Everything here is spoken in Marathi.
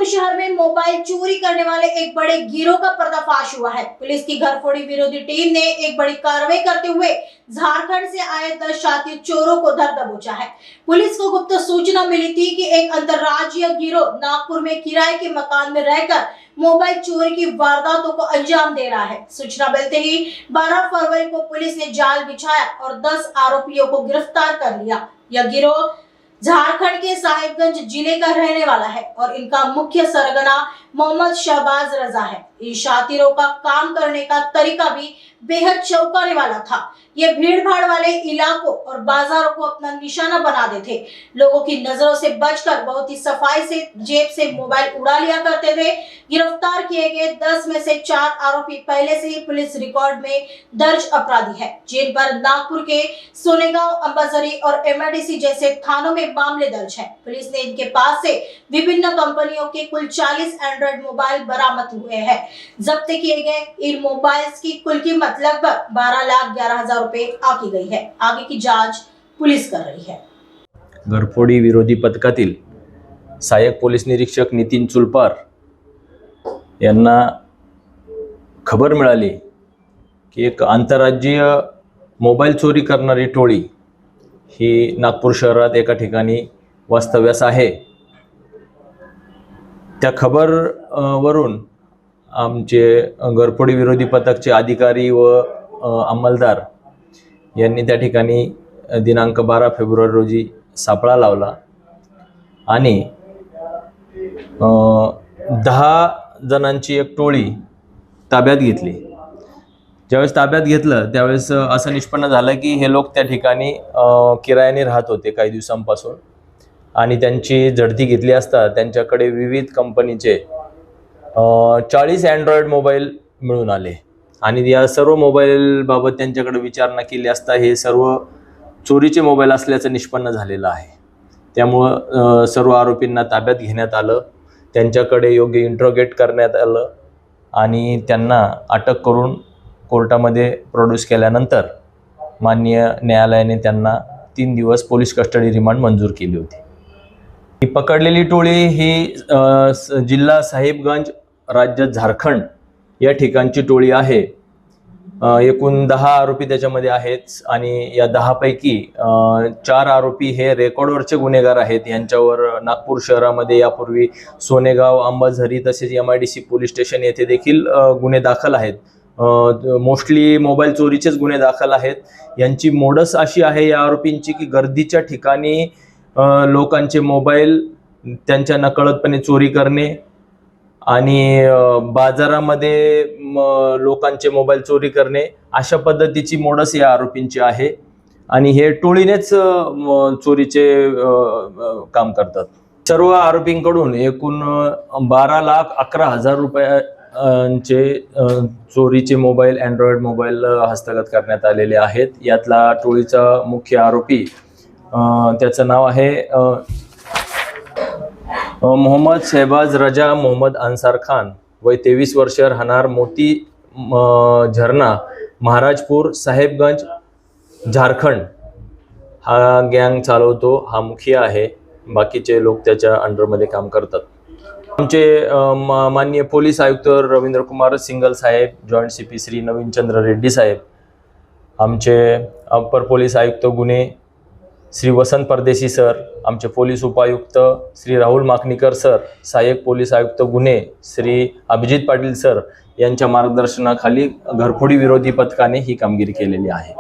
नागपुर शहर में मोबाइल चोरी करने वाले एक बड़े गिरोह का पर्दाफाश हुआ है। पुलिस की घरफोड़ी विरोधी टीम ने एक बड़ी कार्रवाई करते हुए झारखंड से आए 10 शातिर चोरों को धर दबोचा है। पुलिस को गुप्त सूचना मिली थी कि एक अंतर्राज्यीय गिरोह नागपुर में किराए के मकान में रहकर मोबाइल चोरी की वारदातों को अंजाम दे रहा है। सूचना मिलते ही 12 फरवरी को पुलिस ने जाल बिछाया और 10 आरोपियों को गिरफ्तार कर लिया। यह गिरोह झारखंड के साहिबगंज जिले का रहने वाला है और इनका मुख्य सरगना मोहम्मद शहबाज रजा है। इन शातिरों का काम करने का तरीका भी बेहद चौंकाने वाला था। ये भीड़ भाड़ वाले इलाकों और बाजारों को अपना निशाना बनाते थे। लोगों की नजरों से बचकर बहुत ही सफाई से जेब से मोबाइल उड़ा लिया करते थे। गिरफ्तार किए गए 10 में से 4 आरोपी पहले से ही पुलिस रिकॉर्ड में दर्ज अपराधी है, जिन पर नागपुर के सोनेगांव, अंबाझरी और एमआईडीसी जैसे थानों में मामले दर्ज है। पुलिस ने इनके पास से विभिन्न कंपनियों के कुल 40 एंड्रॉइड मोबाइल बरामद हुए हैं। जब्त किए गए इन मोबाइल्स की कुल कीमत लगभग 12,11,000 रुपए आकी गई है। आगे की जांच पुलिस कर रही है। घरफोडी विरोधी पथकातील सहाय्यक पोलीस निरीक्षक नितीन चुलपार यांना खबर मिळाली की एक आंतरराज्यीय मोबाईल चोरी करणारी टोळी ही नागपूर शहरात एका ठिकाणी वास्तव्यास आहे। त्या खबर वरून आमचे घरफोडी विरोधी पथकचे अधिकारी व अंमलदार यांनी त्या ठिकाणी दिनांक 12 फेब्रुवारी रोजी सापळा लावला आणि 10 जणांची एक टोळी ताब्यात घेतली। ज्यावेळेस ताब्यात घेतलं त्यावेळेस असं निष्पन्न झालं की हे लोक त्या ठिकाणी किरायाने राहत होते काही दिवसांपासून आणि त्यांची झडती घेतली असता त्यांच्याकडे विविध कंपनीचे 40 अँड्रॉइड मोबाईल मिळून आले आणि या सर्व मोबाईल बाबत त्यांच्याकडे विचारणा केली असता हे सर्व चोरीचे मोबाईल असल्याचं निष्पन्न झालेलं आहे। त्यामुळे सर्व आरोपींना ताब्यात घेण्यात आलं, त्यांच्याकडे योग्य इंट्रोगेट करण्यात आलं आणि त्यांना अटक करून कोर्टामध्ये प्रोड्यूस केल्यानंतर माननीय न्यायालयाने त्यांना 3 दिवस पोलीस कस्टडी रिमांड मंजूर केली होती। ही पकडलेली टोळी ही जिल्हा साहिबगंज, राज्य झारखंड या ठिकाणची टोळी आहे। एकूण 10 आरोपी त्याच्यामध्ये आहेत आणि या 10 पैकी 4 आरोपी हे रेकॉर्डवरचे गुन्हेगार आहेत। यांच्यावर नागपूर शहरामध्ये यापूर्वी सोनेगाव, अंबाझरी तसेच एमआयडीसी पोलीस स्टेशन येथे देखील गुन्हे दाखल आहेत। मोस्टली मोबाईल चोरीचेच गुन्हे दाखल आहेत। यांची मोडस अशी आहे या आरोपींची की गर्दीच्या ठिकाणी लोकांचे मोबाईल त्यांच्या नकळतपणे चोरी करणे आणि बाजारामध्ये लोकांचे मोबाईल चोरी करणे अशा पद्धतीची मोडस या आरोपींची आहे आणि हे टोळीनेच चोरीचे काम करतात। सर्व आरोपींकडून एकूण 12,11,000 रुपयांचे चोरीचे मोबाईल, अँड्रॉइड मोबाईल हस्तगत करण्यात आलेले आहेत। यातला टोळीचा मुख्य आरोपी त्याचं नाव आहे मोहम्मद शहबाज रजा मोहम्मद अंसार खान, वय 23 वर्ष, राहणार मोती झरना, महाराजपूर, साहेबगंज, झारखंड। हा गँग चालवतो, हा मुखिया आहे। बाकीचे लोक त्याच्या अंडरमध्ये काम करतात। आमचे माननीय पोलीस आयुक्त रवींद्र कुमार सिंगल साहेब, जॉइंट सीपी श्री नवीन चंद्र रेड्डी साहेब, आमचे अपर पोलीस आयुक्त गुन्हे श्री वसंत परदेशी सर, आमचे पोलीस उपायुक्त श्री राहुल माकणीकर सर, सहाय्यक पोलीस आयुक्त गुन्हे श्री अभिजित पाटील सर यांच्या मार्गदर्शनाखाली घरफोडी विरोधी पथकाने ही कामगिरी केलेली आहे।